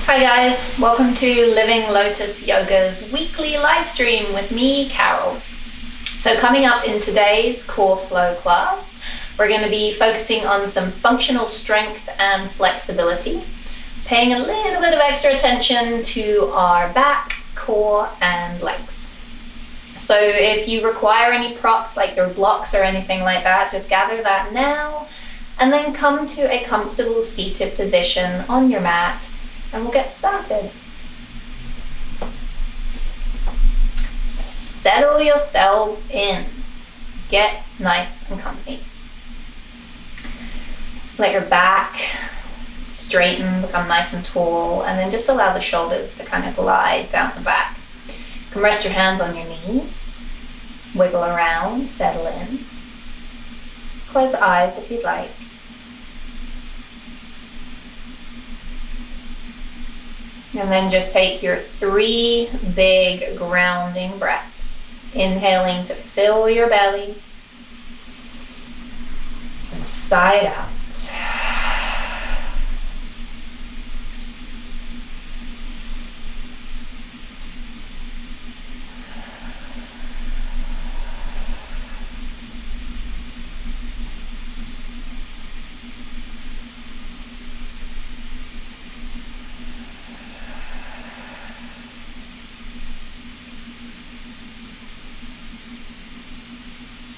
Hi guys, welcome to Living Lotus Yoga's weekly live stream with me, Carol. So coming up in today's core flow class, we're going to be focusing on some functional strength and flexibility, paying a little bit of extra attention to our back, core and legs. So if you require any props like your blocks or anything like that, just gather that now and then come to a comfortable seated position on your mat and we'll get started. So settle yourselves in. Get nice and comfy. Let your back straighten, become nice and tall, and then just allow the shoulders to kind of glide down the back. You can rest your hands on your knees, wiggle around, settle in. Close the eyes if you'd like. And then just take your 3 big grounding breaths. Inhaling to fill your belly. And sigh out.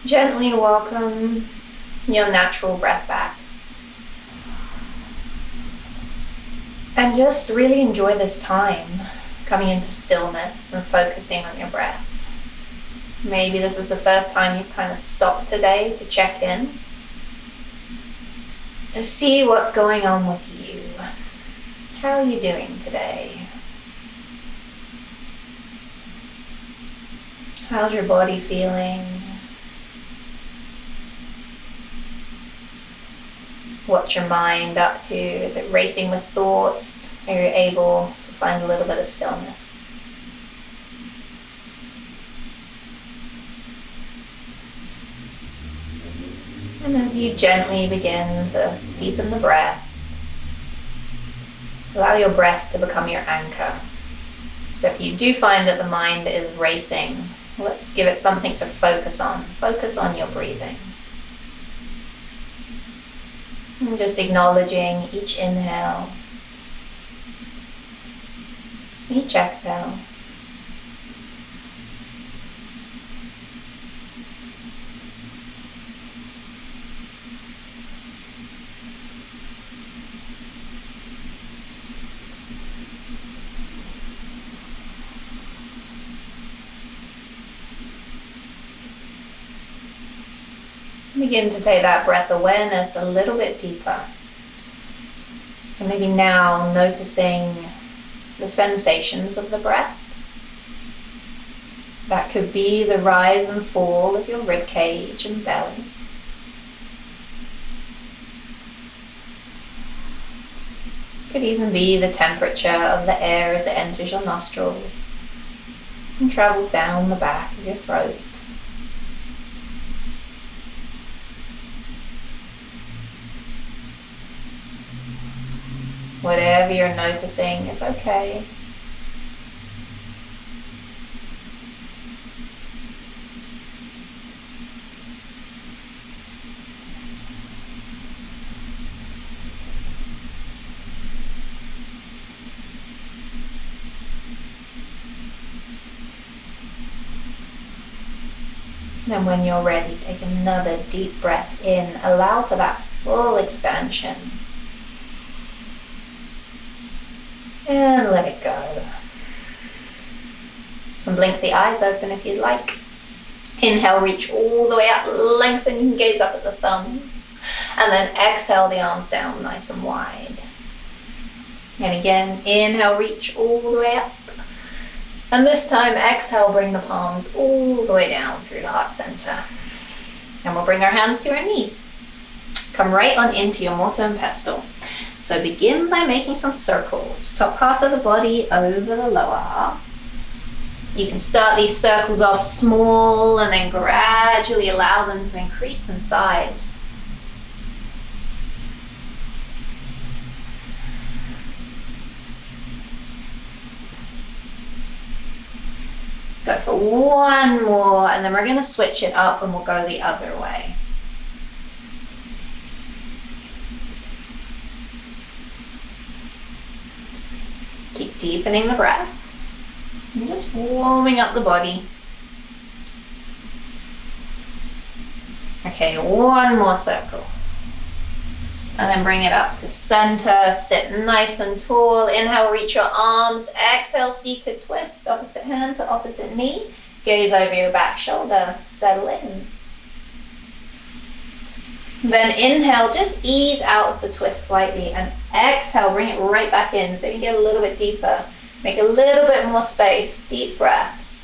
Gently welcome your natural breath back. And just really enjoy this time coming into stillness and focusing on your breath. Maybe this is the first time you've kind of stopped today to check in. So see what's going on with you. How are you doing today? How's your body feeling? What's your mind up to? Is it racing with thoughts? Are you able to find a little bit of stillness? And as you gently begin to deepen the breath, allow your breath to become your anchor. So if you do find that the mind is racing, let's give it something to focus on. Focus on your breathing. And just acknowledging each inhale, each exhale. Begin to take that breath awareness a little bit deeper. So maybe now noticing the sensations of the breath. That could be the rise and fall of your rib cage and belly. Could even be the temperature of the air as it enters your nostrils and travels down the back of your throat. Whatever you're noticing is okay. Then when you're ready, take another deep breath in. Allow for that full expansion. And let it go. And blink the eyes open if you'd like. Inhale, reach all the way up, lengthen, you can gaze up at the thumbs. And then exhale the arms down nice and wide. And again, inhale, reach all the way up. And this time, exhale, bring the palms all the way down through the heart center. And we'll bring our hands to our knees. Come right on into your mortar and pestle. So begin by making some circles. Top half of the body over the lower half. You can start these circles off small and then gradually allow them to increase in size. Go for one more, and then we're going to switch it up and we'll go the other way. Keep deepening the breath and just warming up the body. Okay, one more circle. And then bring it up to center. Sit nice and tall. Inhale, reach your arms. Exhale, seated twist. Opposite hand to opposite knee. Gaze over your back shoulder. Settle in. Then inhale, just ease out of the twist slightly. And exhale, bring it right back in so you can get a little bit deeper. Make a little bit more space. Deep breaths.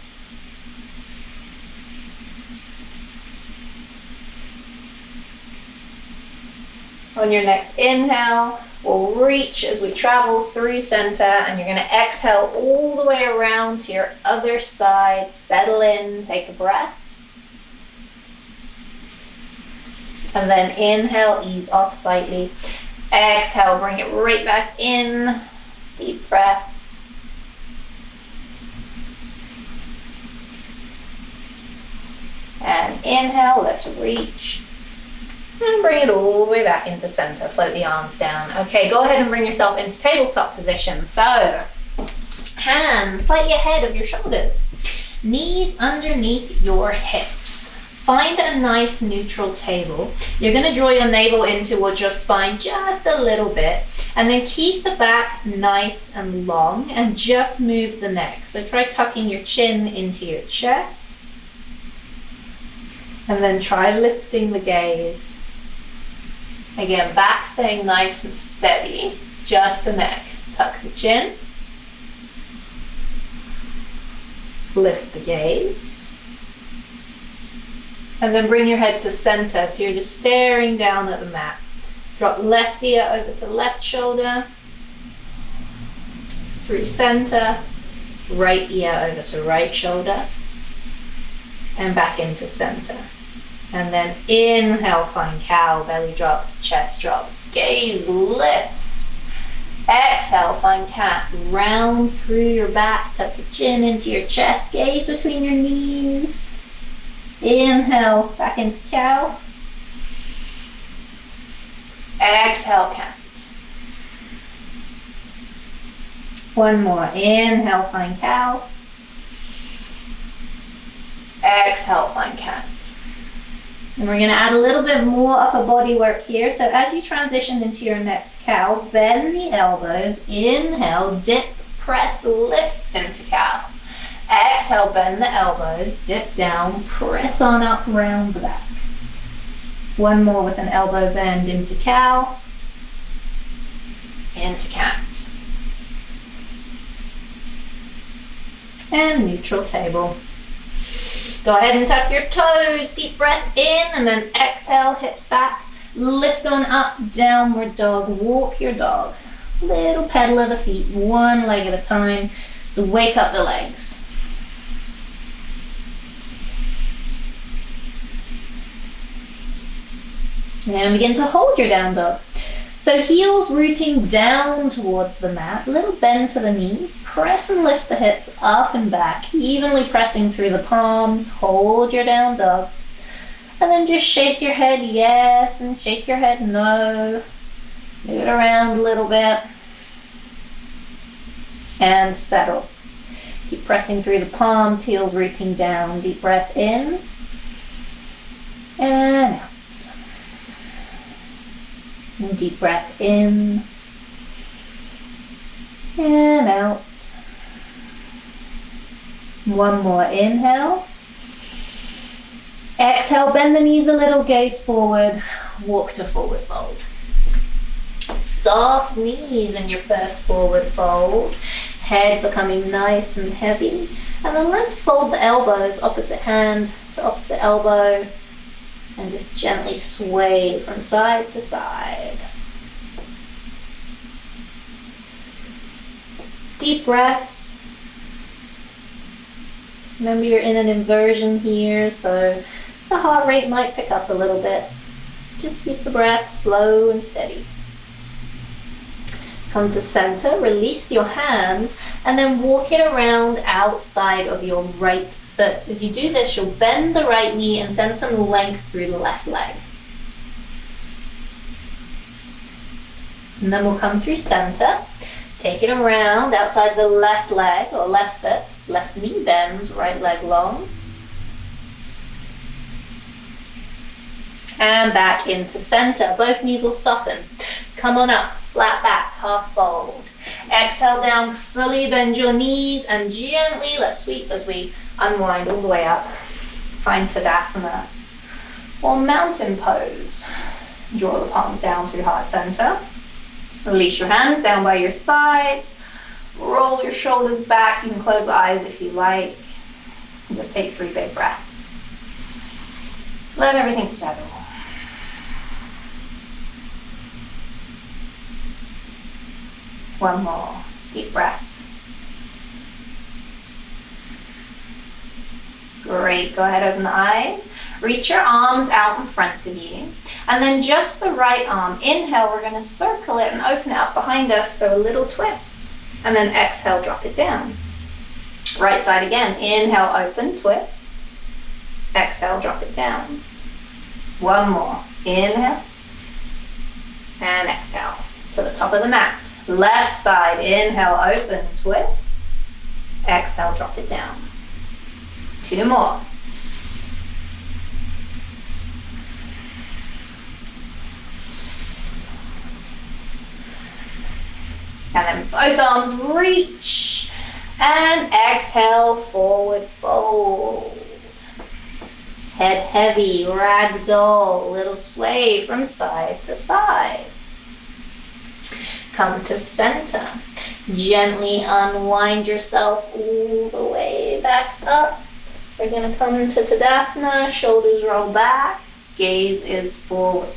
On your next inhale, we'll reach as we travel through center, and you're going to exhale all the way around to your other side. Settle in, take a breath. And then inhale, ease off slightly. Exhale, bring it right back in. Deep breaths. And inhale, let's reach. And bring it all the way back into center. Float the arms down. Okay, go ahead and bring yourself into tabletop position. So, hands slightly ahead of your shoulders. Knees underneath your hips. Find a nice neutral table. You're going to draw your navel in towards your spine just a little bit. And then keep the back nice and long and just move the neck. So try tucking your chin into your chest. And then try lifting the gaze. Again, back staying nice and steady, just the neck. Tuck the chin. Lift the gaze. And then bring your head to center, so you're just staring down at the mat. Drop left ear over to left shoulder. Through center. Right ear over to right shoulder. And back into center. And then inhale, find cow, belly drops, chest drops, gaze lifts. Exhale, find cat, round through your back, tuck your chin into your chest, gaze between your knees. Inhale, back into cow. Exhale, cat. One more, inhale, find cow. Exhale, find cat. And we're going to add a little bit more upper body work here. So as you transition into your next cow, bend the elbows. Inhale, dip, press, lift into cow. Exhale, bend the elbows, dip down, press on up, round the back. One more with an elbow bend into cow, into cat. And neutral table. Go ahead and tuck your toes, deep breath in, and then exhale, hips back. Lift on up, downward dog, walk your dog. Little pedal of the feet, one leg at a time. So wake up the legs. And begin to hold your down dog. So heels rooting down towards the mat, little bend to the knees, press and lift the hips up and back, evenly pressing through the palms, hold your down dog. And then just shake your head yes and shake your head no. Move it around a little bit. And settle. Keep pressing through the palms, heels rooting down, deep breath in and out. And deep breath in and out. One more inhale. Exhale, bend the knees a little, gaze forward, walk to forward fold. Soft knees in your first forward fold. Head becoming nice and heavy. And then let's fold the elbows, opposite hand to opposite elbow. And just gently sway from side to side. Deep breaths. Remember you're in an inversion here, so the heart rate might pick up a little bit. Just keep the breath slow and steady. Come to center, release your hands, and then walk it around outside of your right foot. As you do this, you'll bend the right knee and send some length through the left leg. And then we'll come through center, take it around outside the left leg or left foot, left knee bends, right leg long. And back into center. Both knees will soften. Come on up, flat back, half fold. Exhale down, fully bend your knees and gently let's sweep as we unwind all the way up. Find Tadasana or mountain pose. Draw the palms down to heart center. Release your hands down by your sides. Roll your shoulders back. You can close the eyes if you like. And just take 3 big breaths. Let everything settle. One more. Deep breath. Great. Go ahead, open the eyes. Reach your arms out in front of you. And then just the right arm. Inhale, we're going to circle it and open it up behind us, so a little twist. And then exhale, drop it down. Right side again. Inhale, open, twist. Exhale, drop it down. One more. Inhale. And exhale. To the top of the mat. Left side, inhale, open, twist. Exhale, drop it down. 2 more. And then both arms reach. And exhale, forward fold. Head heavy, ragdoll, little sway from side to side. Come to center. Gently unwind yourself all the way back up. We're going to come to Tadasana. Shoulders roll back. Gaze is forward.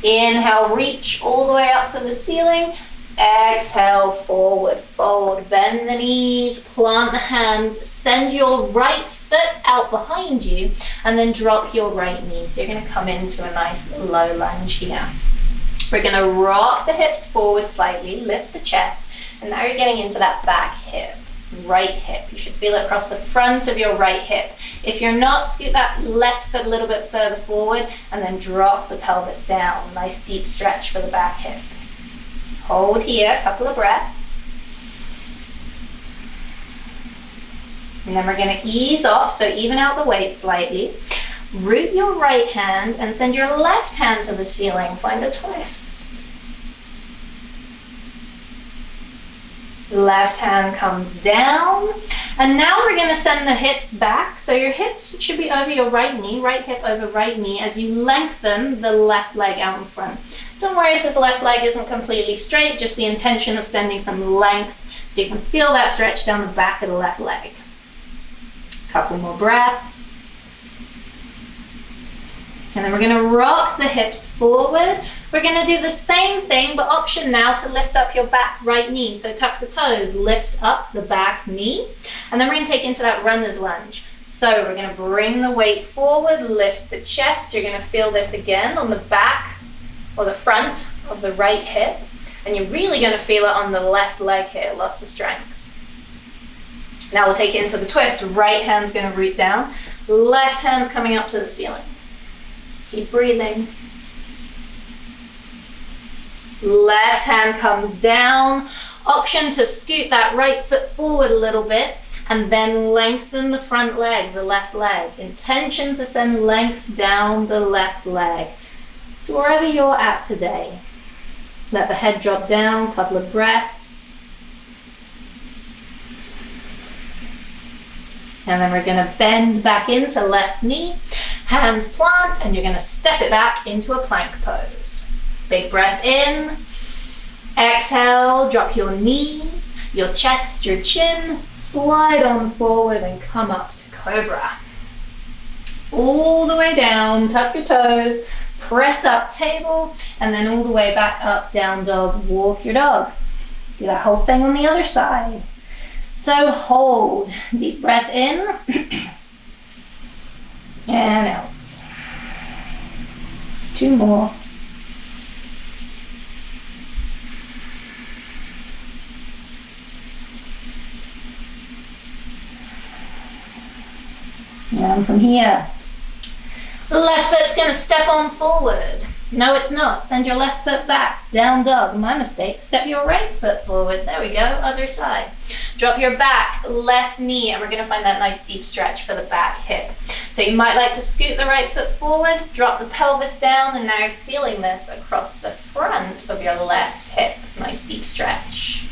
Inhale, reach all the way up for the ceiling. Exhale, forward fold. Bend the knees, plant the hands. Send your right foot out behind you. And then drop your right knee. So you're going to come into a nice low lunge here. We're going to rock the hips forward slightly, lift the chest, and now you're getting into that back hip, right hip. You should feel it across the front of your right hip. If you're not, scoot that left foot a little bit further forward and then drop the pelvis down. Nice deep stretch for the back hip. Hold here, a couple of breaths. And then we're going to ease off, so even out the weight slightly. Root your right hand and send your left hand to the ceiling. Find a twist. Left hand comes down. And now we're going to send the hips back. So your hips should be over your right knee, right hip over right knee as you lengthen the left leg out in front. Don't worry if this left leg isn't completely straight, just the intention of sending some length so you can feel that stretch down the back of the left leg. Couple more breaths. And then we're going to rock the hips forward. We're going to do the same thing, but option now to lift up your back right knee. So tuck the toes, lift up the back knee. And then we're going to take into that runner's lunge. So we're going to bring the weight forward, lift the chest. You're going to feel this again on the back or the front of the right hip. And you're really going to feel it on the left leg here, lots of strength. Now we'll take it into the twist. Right hand's going to root down. Left hand's coming up to the ceiling. Keep breathing. Left hand comes down. Option to scoot that right foot forward a little bit and then lengthen the front leg, the left leg. Intention to send length down the left leg to wherever you're at today. Let the head drop down, couple of breaths. And then we're going to bend back into left knee. Hands plant, and you're going to step it back into a plank pose. Big breath in. Exhale, drop your knees, your chest, your chin. Slide on forward and come up to cobra. All the way down, tuck your toes, press up table, and then all the way back up, down dog, walk your dog. Do that whole thing on the other side. So hold, deep breath in. And out. 2 more. And from here, left foot's gonna step on forward. No, it's not. Send your left foot back. Down dog. My mistake. Step your right foot forward. There we go. Other side. Drop your back, left knee, and we're going to find that nice deep stretch for the back hip. So you might like to scoot the right foot forward, drop the pelvis down, and now you're feeling this across the front of your left hip. Nice deep stretch.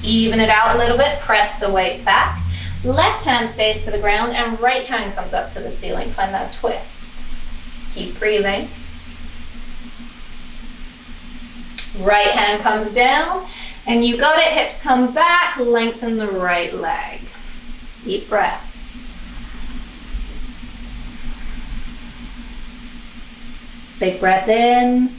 Even it out a little bit. Press the weight back. Left hand stays to the ground, and right hand comes up to the ceiling. Find that twist. Keep breathing. Right hand comes down, and you got it. Hips come back, lengthen the right leg. Deep breaths. Big breath in.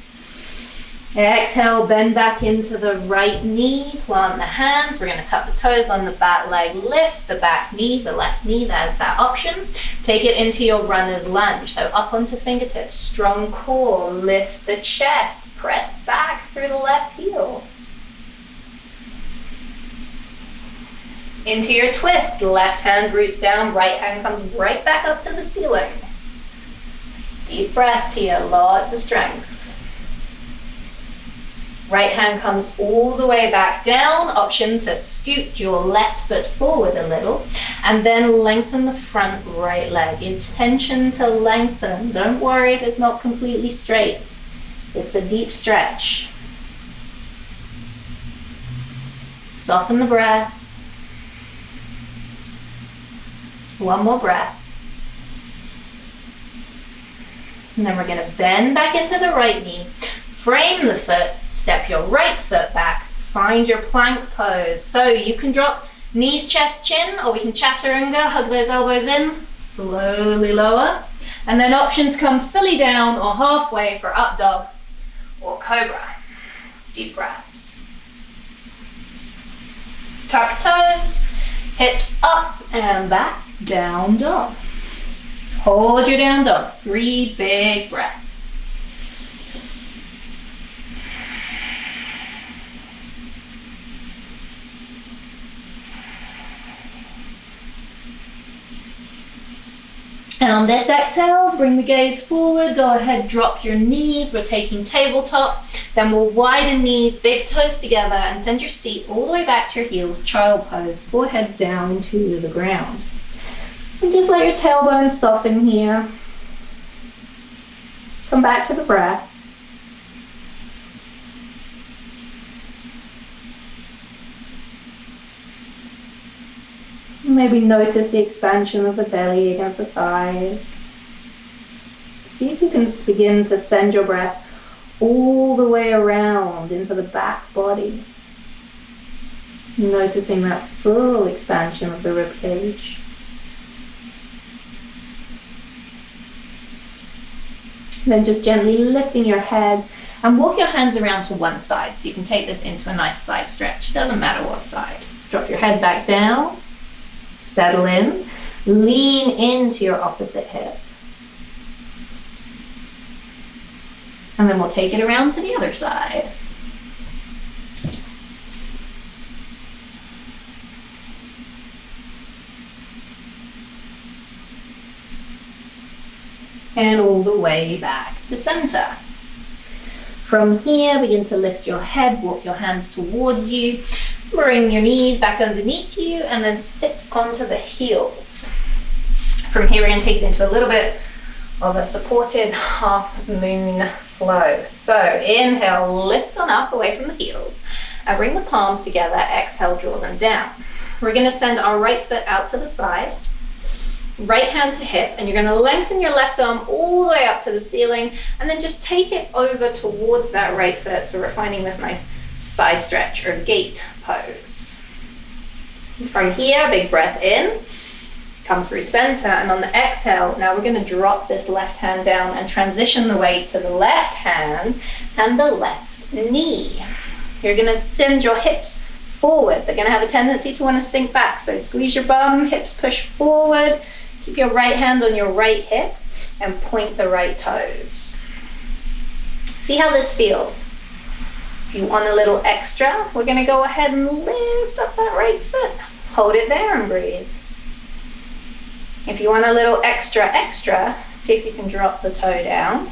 Exhale, bend back into the right knee, plant the hands. We're going to tuck the toes on the back leg, lift the back knee, the left knee, there's that option. Take it into your runner's lunge, so up onto fingertips, strong core, lift the chest, press back through the left heel. Into your twist, left hand roots down, right hand comes right back up to the ceiling. Deep breaths here, lots of strength. Right hand comes all the way back down, option to scoot your left foot forward a little, and then lengthen the front right leg. Intention to lengthen. Don't worry if it's not completely straight. It's a deep stretch. Soften the breath. One more breath. And then we're going to bend back into the right knee. Frame the foot, step your right foot back, find your plank pose. So you can drop knees, chest, chin, or we can chaturanga, hug those elbows in, slowly lower. And then option to come fully down or halfway for up dog or cobra. Deep breaths. Tuck toes, hips up and back, down dog. Hold your down dog, 3 big breaths. And on this exhale, bring the gaze forward, go ahead, drop your knees, we're taking tabletop, then we'll widen knees, big toes together, and send your seat all the way back to your heels, child pose, forehead down to the ground. And just let your tailbone soften here. Come back to the breath. Maybe notice the expansion of the belly against the thighs. See if you can begin to send your breath all the way around into the back body. Noticing that full expansion of the rib cage. Then just gently lifting your head and walk your hands around to one side so you can take this into a nice side stretch. Doesn't matter what side. Drop your head back down. Settle in, lean into your opposite hip. And then we'll take it around to the other side. And all the way back to center. From here, begin to lift your head, walk your hands towards you. Bring your knees back underneath you and then sit onto the heels. From here, we're going to take it into a little bit of a supported half moon flow. So inhale, lift on up away from the heels and bring the palms together. Exhale, draw them down. We're going to send our right foot out to the side, right hand to hip, and you're going to lengthen your left arm all the way up to the ceiling and then just take it over towards that right foot. So we're finding this nice side stretch or gate pose. From here, big breath in, come through center, and on the exhale, now we're going to drop this left hand down and transition the weight to the left hand and the left knee. You're going to send your hips forward. They're going to have a tendency to want to sink back, so squeeze your bum, hips push forward, keep your right hand on your right hip and point the right toes. See how this feels. If you want a little extra, we're going to go ahead and lift up that right foot. Hold it there and breathe. If you want a little extra, see if you can drop the toe down.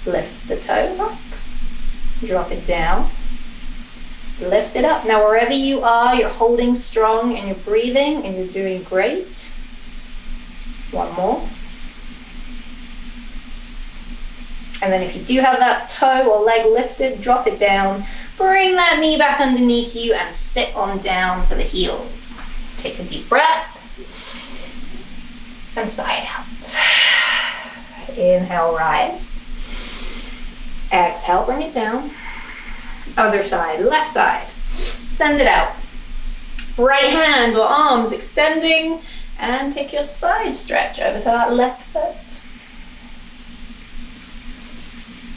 Lift the toe up, drop it down, lift it up. Now wherever you are, you're holding strong and you're breathing and you're doing great. One more. And then if you do have that toe or leg lifted, drop it down. Bring that knee back underneath you and sit on down to the heels. Take a deep breath and sigh it out. Inhale, rise. Exhale, bring it down. Other side, left side. Send it out. Right hand or arms extending, and take your side stretch over to that left foot.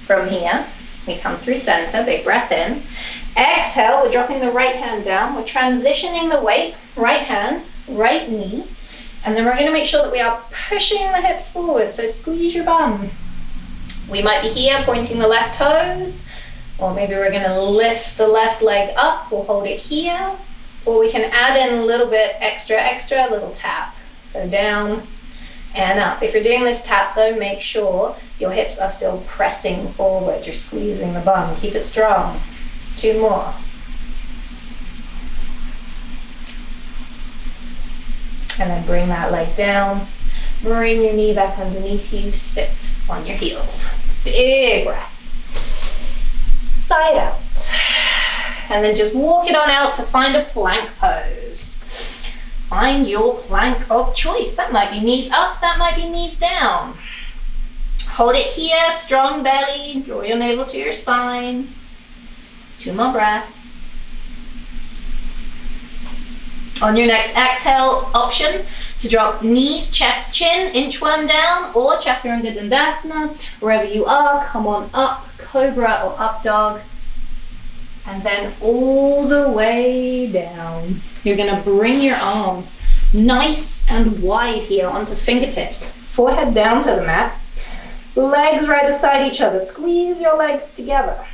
From here, we come through center, big breath in. Exhale, we're dropping the right hand down. We're transitioning the weight, right hand, right knee. And then we're going to make sure that we are pushing the hips forward, so squeeze your bum. We might be here pointing the left toes, or maybe we're going to lift the left leg up. We'll hold it here, or we can add in a little bit extra, little tap. So down and up. If you're doing this tap though, make sure your hips are still pressing forward. You're squeezing the bum. Keep it strong. 2 more. And then bring that leg down. Bring your knee back underneath you. Sit on your heels. Big breath. Side out. And then just walk it on out to find a plank pose. Find your plank of choice. That might be knees up, that might be knees down. Hold it here, strong belly. Draw your navel to your spine. 2 more breaths. On your next exhale, option to drop knees, chest, chin, inchworm down, or Chaturanga Dandasana. Wherever you are, come on up, cobra or up dog. And then all the way down. You're gonna bring your arms nice and wide here onto fingertips. Forehead down to the mat. Legs right beside each other. Squeeze your legs together.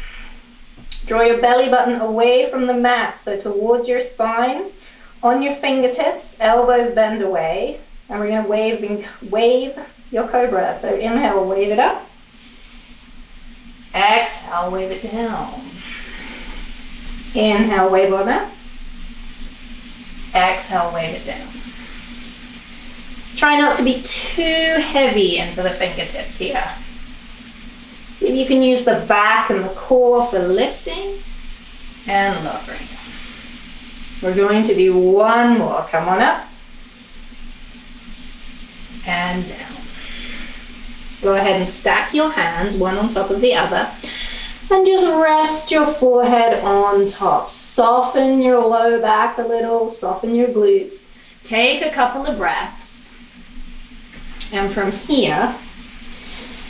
Draw your belly button away from the mat, so towards your spine. On your fingertips, elbows bend away. And we're gonna wave your cobra. So inhale, wave it up. Exhale, wave it down. Inhale, wave on up. Exhale, wave it down. Try not to be too heavy into the fingertips here. See if you can use the back and the core for lifting and lowering. We're going to do 1 more. Come on up. And down. Go ahead and stack your hands, one on top of the other. And just rest your forehead on top. Soften your low back a little, soften your glutes. Take a couple of breaths. And from here,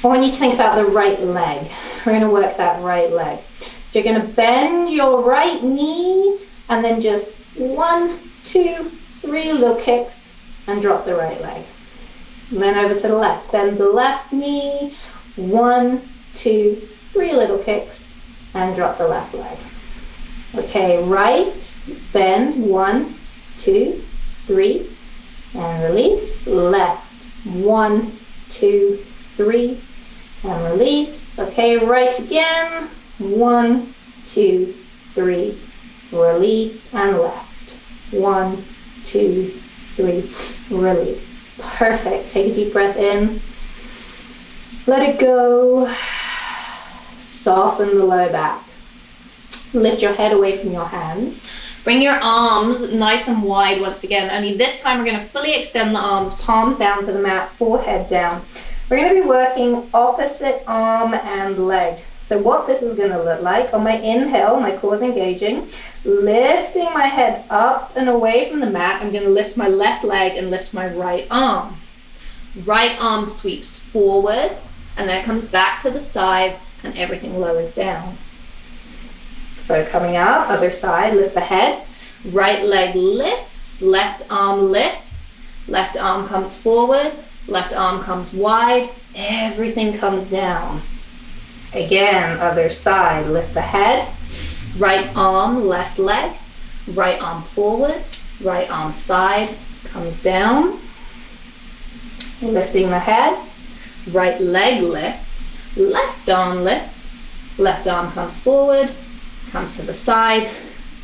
I want you to think about the right leg. We're going to work that right leg. So you're going to bend your right knee and then just 1, 2, 3 little kicks and drop the right leg. And then over to the left. Bend the left knee. 1, 2, 3 little kicks and drop the left leg. Okay, right, bend, 1, 2, 3, and release. Left, 1, 2, 3, and release. Okay, right again, 1, 2, 3, release, and left. 1, 2, 3, release. Perfect. Take a deep breath in. Let it go. Soften the low back. Lift your head away from your hands. Bring your arms nice and wide once again. Only this time we're going to fully extend the arms, palms down to the mat, forehead down. We're going to be working opposite arm and leg. So what this is going to look like, on my inhale, my core's engaging, lifting my head up and away from the mat. I'm going to lift my left leg and lift my right arm. Right arm sweeps forward and then it comes back to the side and everything lowers down. So coming up, other side, lift the head, right leg lifts, left arm comes forward, left arm comes wide, everything comes down. Again, other side, lift the head, right arm, left leg, right arm forward, right arm side, comes down. Lifting the head, right leg lifts, left arm lifts, left arm comes forward, comes to the side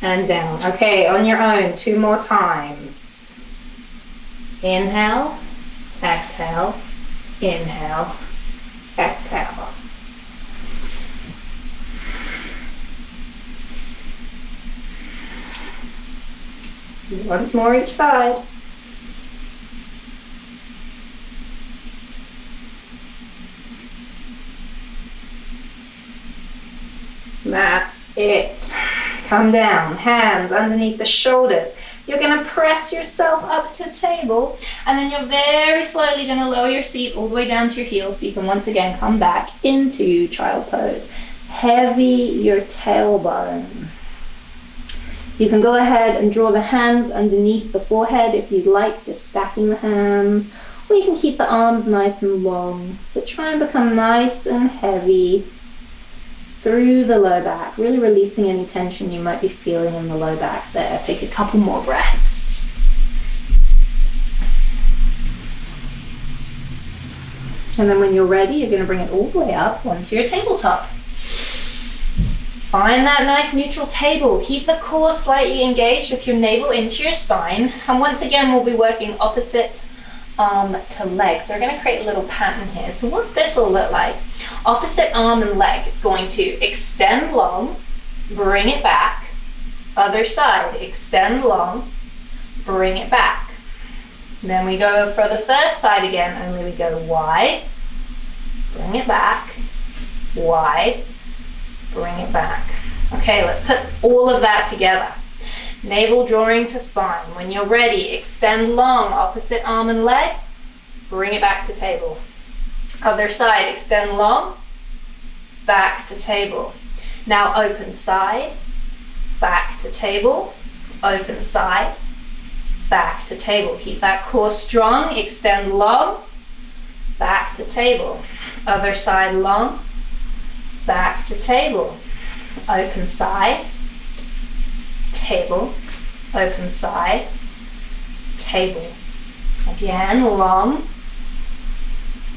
and down. Okay, on your own, 2 more times. Inhale, exhale, inhale, exhale. Once more each side. That's it. Come down, hands underneath the shoulders. You're going to press yourself up to table, and then you're very slowly going to lower your seat all the way down to your heels so you can once again come back into child pose. Heavy your tailbone. You can go ahead and draw the hands underneath the forehead if you'd like, just stacking the hands, or you can keep the arms nice and long, but try and become nice and heavy through the low back, really releasing any tension you might be feeling in the low back there. Take a couple more breaths. And then when you're ready, you're going to bring it all the way up onto your tabletop. Find that nice neutral table. Keep the core slightly engaged with your navel into your spine. And once again, we'll be working opposite arm to leg. So we're going to create a little pattern here. So what this will look like, opposite arm and leg, it's going to extend long, bring it back. Other side, extend long, bring it back. And then we go for the first side again, only we go wide, bring it back, wide, bring it back. Okay, let's put all of that together. Navel drawing to spine. When you're ready, extend long, opposite arm and leg, bring it back to table. Other side, extend long, back to table. Now open side, back to table, open side, back to table. Keep that core strong, extend long, back to table. Other side long, back to table. Open side, table, open side, table. Again, long,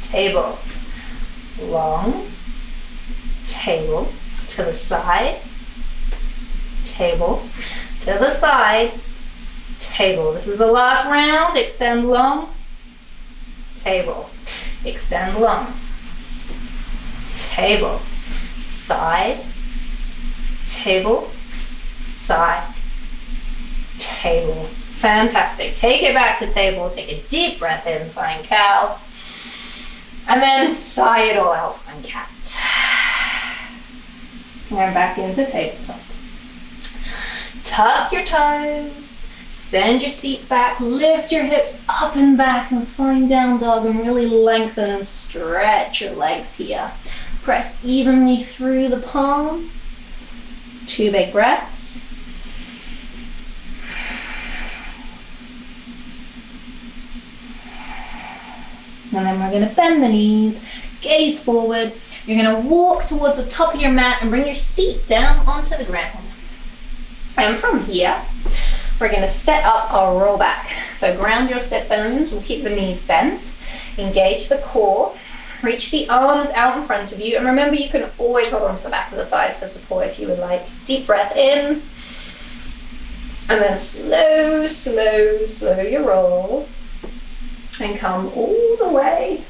table, long, table, to the side, table, to the side, table. This is the last round. Extend long, table, extend long, table, side, table, side, table. Fantastic. Take it back to table. Take a deep breath in, find cow. And then sigh it all out, find cat. And back into tabletop. Tuck your toes. Send your seat back. Lift your hips up and back and find down dog and really lengthen and stretch your legs here. Press evenly through the palms. 2 big breaths. And then we're going to bend the knees, gaze forward. You're going to walk towards the top of your mat and bring your seat down onto the ground. And from here, we're going to set up our rollback. So ground your sit bones. We'll keep the knees bent. Engage the core. Reach the arms out in front of you. And remember, you can always hold on to the back of the thighs for support if you would like. Deep breath in. And then slow, slow, slow your roll. And come all the way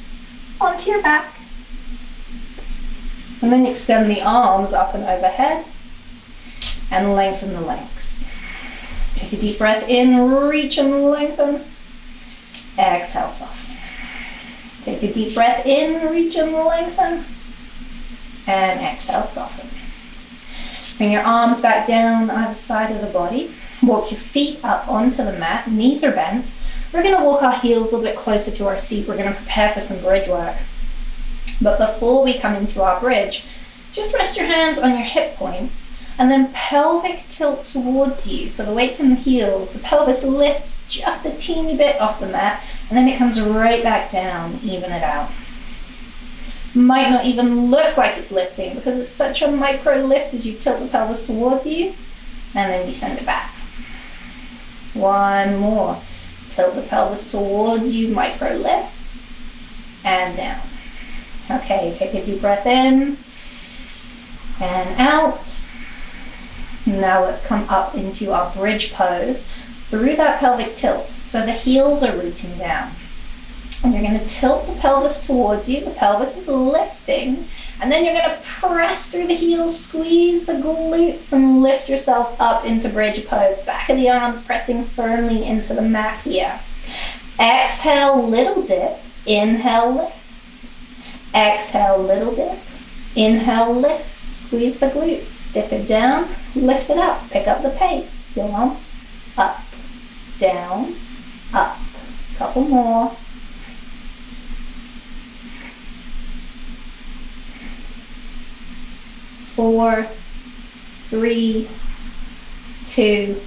onto your back. And then extend the arms up and overhead. And lengthen the legs. Take a deep breath in, reach and lengthen. Exhale, soften. Take a deep breath in, reach and lengthen. And exhale, soften. Bring your arms back down either side of the body. Walk your feet up onto the mat, knees are bent. We're going to walk our heels a little bit closer to our seat. We're going to prepare for some bridge work. But before we come into our bridge, just rest your hands on your hip points and then pelvic tilt towards you. So the weight's in the heels, the pelvis lifts just a teeny bit off the mat, and then it comes right back down, even it out. Might not even look like it's lifting because it's such a micro lift as you tilt the pelvis towards you, and then you send it back. One more. Tilt the pelvis towards you, micro lift, and down. Okay, take a deep breath in and out. Now let's come up into our bridge pose through that pelvic tilt. So the heels are rooting down. And you're going to tilt the pelvis towards you. The pelvis is lifting. And then you're going to press through the heels, squeeze the glutes, and lift yourself up into bridge pose. Back of the arms pressing firmly into the mat here. Exhale, little dip. Inhale, lift. Exhale, little dip. Inhale, lift. Squeeze the glutes. Dip it down. Lift it up. Pick up the pace. Down, up, down, up. Couple more. 4, 3, 2,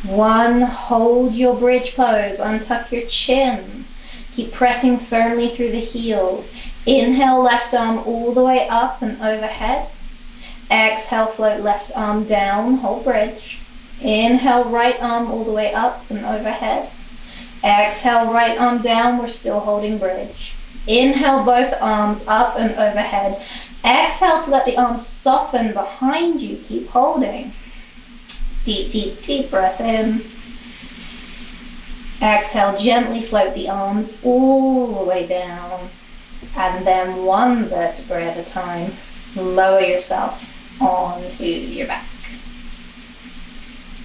1. Hold your bridge pose. Untuck your chin. Keep pressing firmly through the heels. Inhale, left arm all the way up and overhead. Exhale, float left arm down, hold bridge. Inhale, right arm all the way up and overhead. Exhale, right arm down, we're still holding bridge. Inhale, both arms up and overhead. Exhale to let the arms soften behind you. Keep holding. Deep, deep, deep breath in. Exhale, gently float the arms all the way down. And then one vertebra at a time, lower yourself onto your back.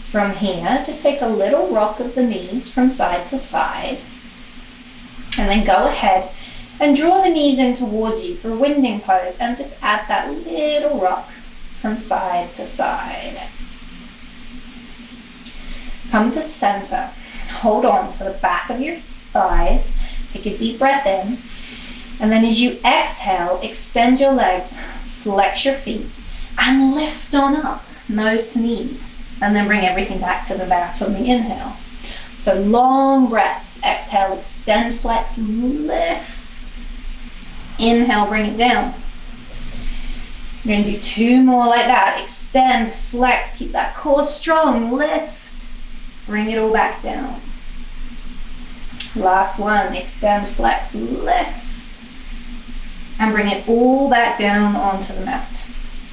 From here, just take a little rock of the knees from side to side. And then go ahead and draw the knees in towards you for winding pose, and just add that little rock from side to side. Come to center. Hold on to the back of your thighs. Take a deep breath in. And then as you exhale, extend your legs, flex your feet, and lift on up, nose to knees. And then bring everything back to the mat on the inhale. So long breaths. Exhale, extend, flex, lift. Inhale, bring it down. You're going to do 2 more like that. Extend, flex, keep that core strong, lift. Bring it all back down. Last one, extend, flex, lift. And bring it all back down onto the mat.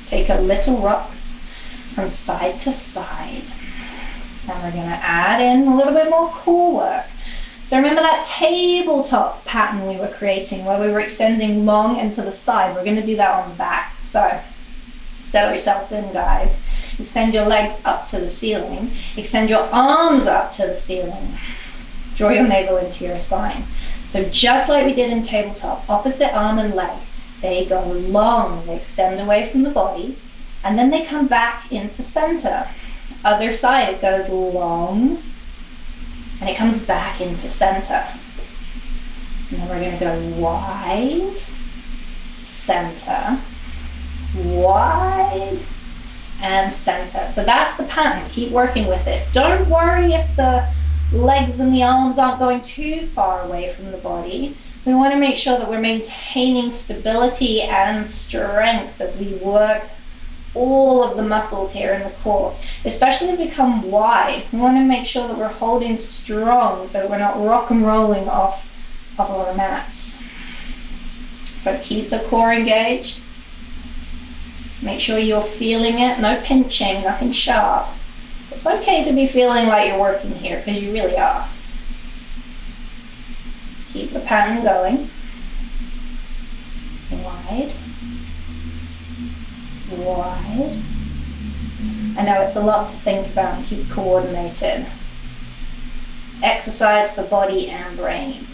Take a little rock from side to side. And we're going to add in a little bit more core work. So remember that tabletop pattern we were creating where we were extending long and to the side. We're going to do that on the back. So settle yourselves in, guys. Extend your legs up to the ceiling. Extend your arms up to the ceiling. Draw your navel into your spine. So just like we did in tabletop, opposite arm and leg, they go long. They extend away from the body. And then they come back into center. Other side, it goes long. And it comes back into center. And then we're going to go wide, center, wide, and center. So that's the pattern. Keep working with it. Don't worry if the legs and the arms aren't going too far away from the body. We want to make sure that we're maintaining stability and strength as we work all of the muscles here in the core, especially as we come wide. We want to make sure that we're holding strong so that we're not rock and rolling off of our mats. So keep the core engaged. Make sure you're feeling it. No pinching, nothing sharp. It's okay to be feeling like you're working here because you really are. Keep the pattern going. Wide. Wide. I know it's a lot to think about and keep coordinated. Exercise for body and brain.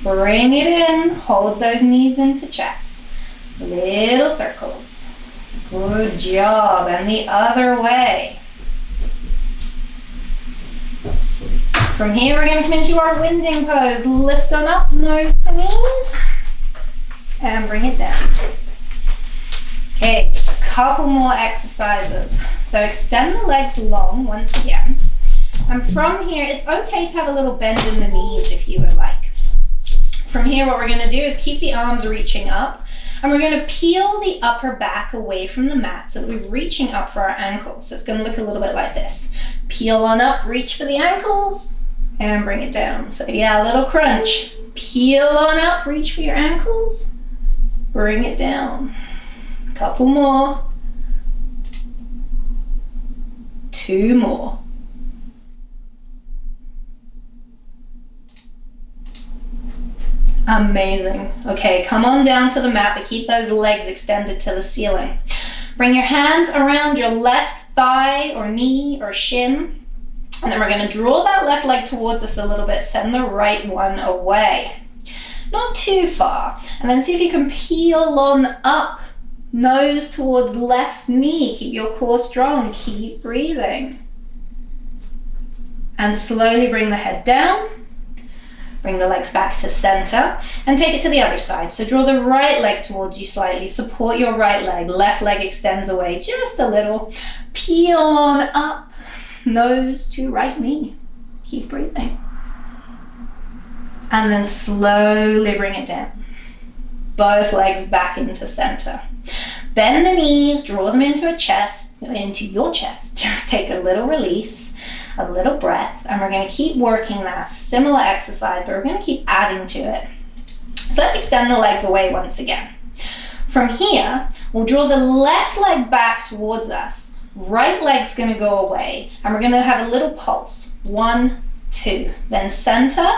Bring it in, hold those knees into chest. Little circles. Good job. And the other way. From here, we're going to come into our winding pose. Lift on up, nose to knees, and bring it down. Okay, just a couple more exercises. So extend the legs long once again. And from here, it's okay to have a little bend in the knees if you would like. From here, what we're going to do is keep the arms reaching up, And we're going to peel the upper back away from the mat so that we're reaching up for our ankles. So it's going to look a little bit like this. Peel on up, reach for the ankles, and bring it down. So yeah, a little crunch. Peel on up, reach for your ankles, bring it down. Couple more. 2 more. Amazing. Okay, come on down to the mat, but keep those legs extended to the ceiling. Bring your hands around your left thigh or knee or shin. And then we're going to draw that left leg towards us a little bit. Send the right one away. Not too far. And then see if you can peel on up. Nose towards left knee. Keep your core strong. Keep breathing. And slowly bring the head down. Bring the legs back to center. And take it to the other side. So draw the right leg towards you slightly. Support your right leg. Left leg extends away just a little. Peel on up. Nose to right knee. Keep breathing. And then slowly bring it down. Both legs back into center. Bend the knees, draw them into your chest. Just take a little release, a little breath, and we're going to keep working that similar exercise, but we're going to keep adding to it. So let's extend the legs away once again. From here, we'll draw the left leg back towards us. Right leg's going to go away, and we're going to have a little pulse. 1, 2. Then center.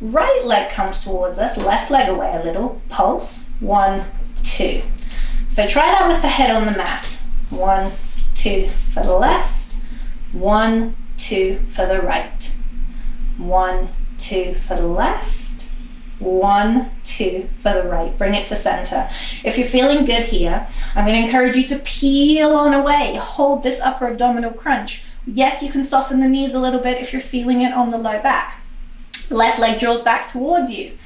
Right leg comes towards us. Left leg away a little. Pulse. 1, 2. So try that with the head on the mat. 1, 2 for the left. 1, 2 for the right. 1, 2 for the left. 1, 2 for the right. Bring it to center. If you're feeling good here, I'm going to encourage you to peel on away. Hold this upper abdominal crunch. Yes, you can soften the knees a little bit if you're feeling it on the low back. Left leg draws back towards you.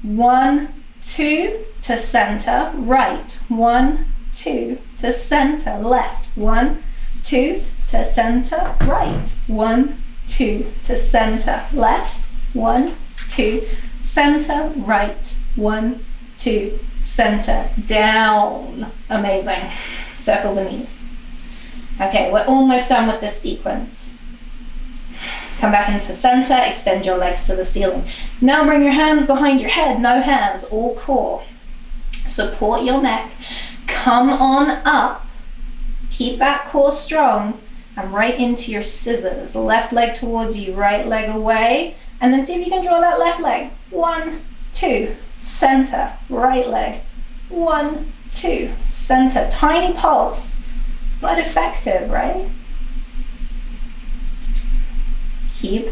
1, 2 to center. Right. 1, 2 to center. Left. 1, 2 to center. Right. 1, 2 to center. Left. 1, 2 center, right, 1, 2, center, down. Amazing. Circle the knees. Okay, we're almost done with this sequence. Come back into center, extend your legs to the ceiling. Now bring your hands behind your head, no hands, all core. Support your neck. Come on up. Keep that core strong and right into your scissors. Left leg towards you, right leg away. And then see if you can draw that left leg. 1, 2, center, right leg. 1, 2, center. Tiny pulse, but effective, right? Keep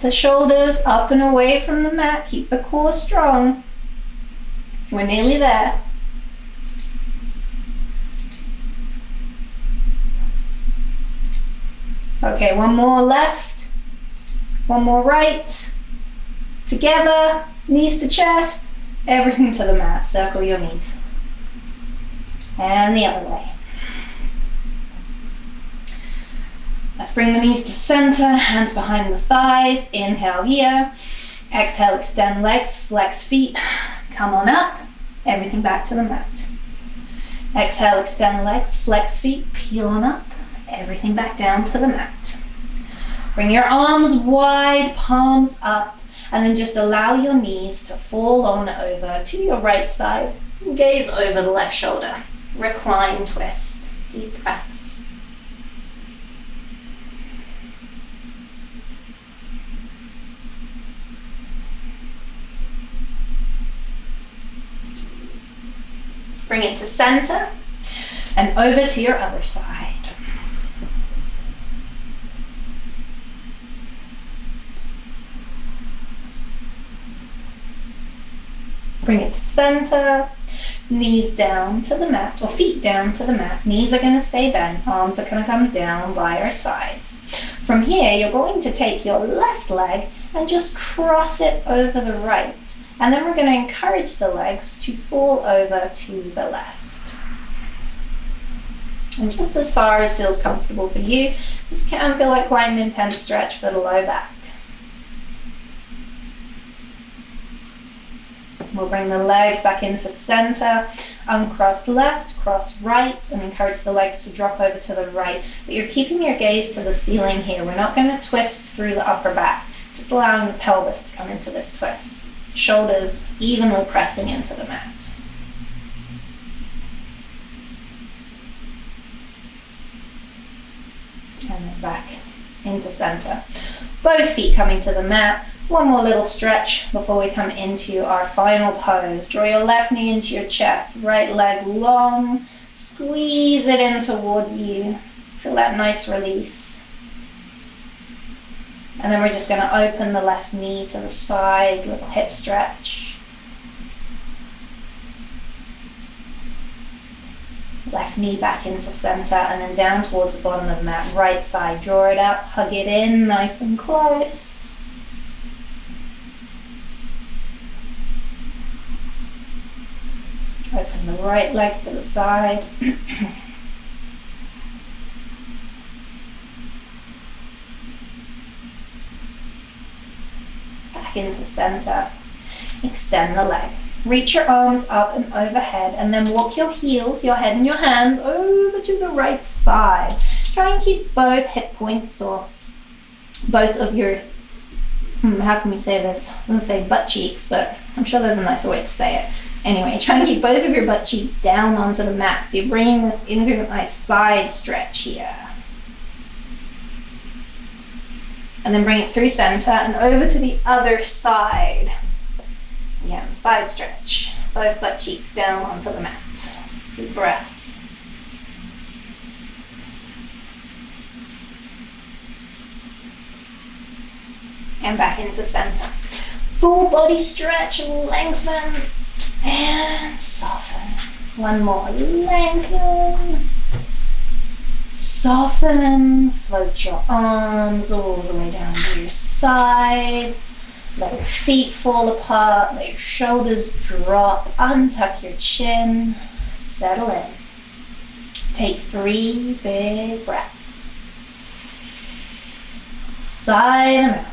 the shoulders up and away from the mat. Keep the core strong. We're nearly there. Okay, one more left. One more right. Together, knees to chest, everything to the mat. Circle your knees. And the other way. Let's bring the knees to center, hands behind the thighs. Inhale here. Exhale, extend legs, flex feet. Come on up. Everything back to the mat. Exhale, extend legs, flex feet, peel on up. Everything back down to the mat. Bring your arms wide, palms up, and then just allow your knees to fall on over to your right side. Gaze over the left shoulder. Recline twist. Deep breaths. Bring it to center and over to your other side. Bring it to center, knees down to the mat, or feet down to the mat. Knees are going to stay bent, arms are going to come down by our sides. From here, you're going to take your left leg and just cross it over the right. And then we're going to encourage the legs to fall over to the left. And just as far as feels comfortable for you, this can feel like quite an intense stretch for the low back. We'll bring the legs back into center, uncross left, cross right, and encourage the legs to drop over to the right. But you're keeping your gaze to the ceiling here. We're not going to twist through the upper back, just allowing the pelvis to come into this twist. Shoulders evenly pressing into the mat. And then back into center. Both feet coming to the mat. One more little stretch before we come into our final pose. Draw your left knee into your chest, right leg long, squeeze it in towards you. Feel that nice release. And then we're just going to open the left knee to the side, little hip stretch. Left knee back into center and then down towards the bottom of the mat. Right side, draw it up, hug it in nice and close. Open the right leg to the side. Back into center. Extend the leg. Reach your arms up and overhead and then walk your heels, your head and your hands over to the right side. Try and keep both hip points or both of your, how can we say this? I was going to say butt cheeks, but I'm sure there's a nicer way to say it. Anyway, try and keep both of your butt cheeks down onto the mat. So you're bringing this into a nice side stretch here. And then bring it through center and over to the other side. Again, side stretch. Both butt cheeks down onto the mat. Deep breaths. And back into center. Full body stretch, lengthen. And soften. One more. Lengthen. Soften. Float your arms all the way down to your sides. Let your feet fall apart. Let your shoulders drop. Untuck your chin. Settle in. Take 3 big breaths. Sigh them out.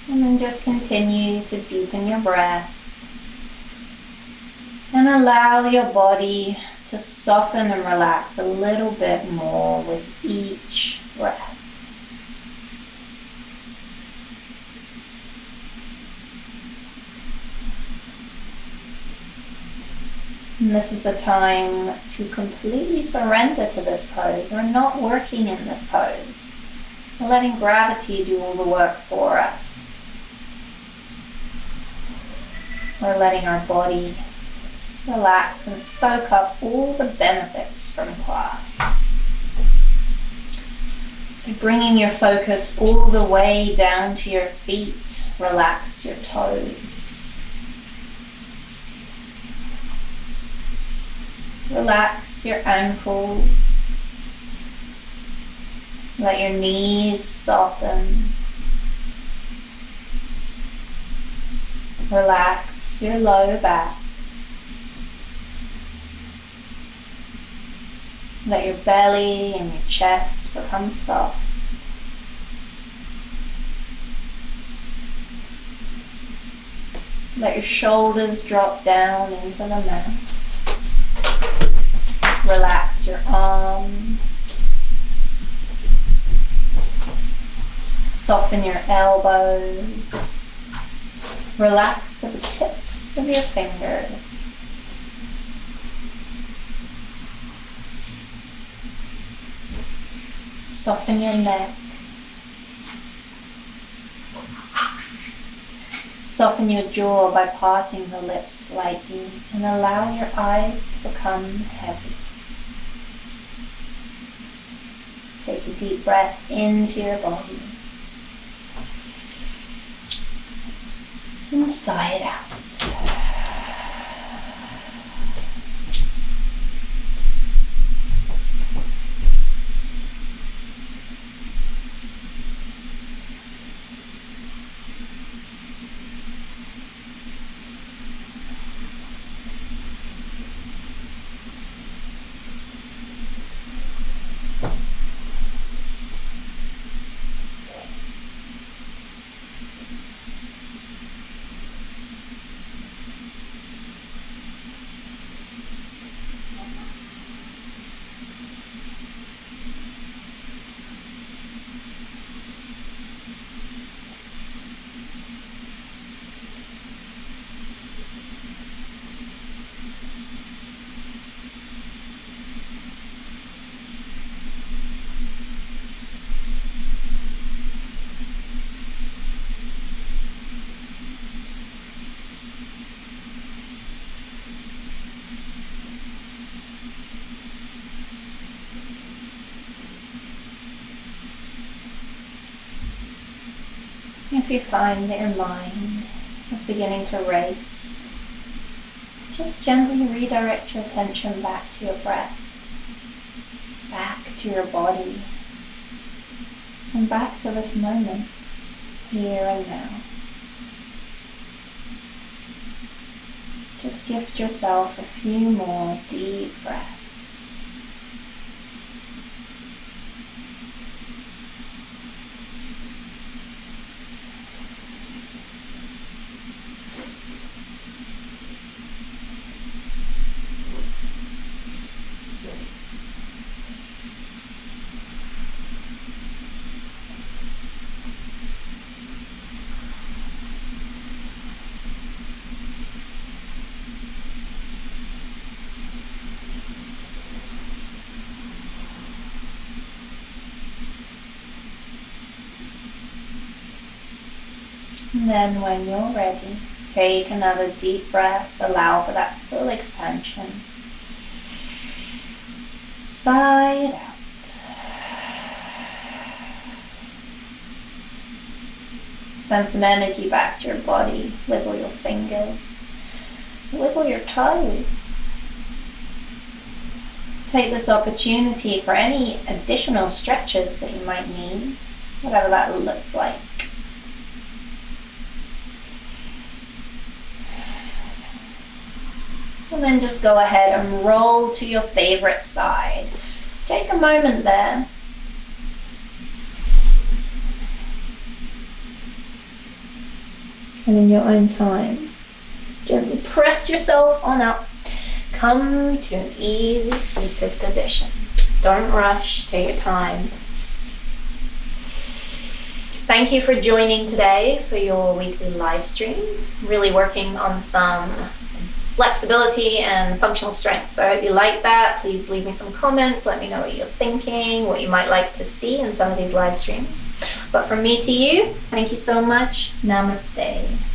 And then just continue to deepen your breath and allow your body to soften and relax a little bit more with each breath. And this is the time to completely surrender to this pose. We're not working in this pose. We're letting gravity do all the work for us. We're letting our body relax and soak up all the benefits from class. So bringing your focus all the way down to your feet, relax your toes. Relax your ankles. Let your knees soften. Relax your low back. Let your belly and your chest become soft. Let your shoulders drop down into the mat. Relax your arms. Soften your elbows. Relax to the tips of your fingers. Soften your neck. Soften your jaw by parting the lips slightly and allow your eyes to become heavy. Take a deep breath into your body. And sigh it out. if you find that your mind is beginning to race, just gently redirect your attention back to your breath, back to your body, and back to this moment, here and now. Just gift yourself a few more deep breaths. And then when you're ready, take another deep breath, allow for that full expansion. Sigh it out. Send some energy back to your body. Wiggle your fingers. Wiggle your toes. Take this opportunity for any additional stretches that you might need, whatever that looks like. And then just go ahead and roll to your favorite side. Take a moment there. And in your own time, gently press yourself on up. Come to an easy seated position. Don't rush, take your time. Thank you for joining today for your weekly live stream. Really working on some flexibility and functional strength. So I hope you like that. Please leave me some comments. Let me know what you're thinking, what you might like to see in some of these live streams. But from me to you, thank you so much. Namaste.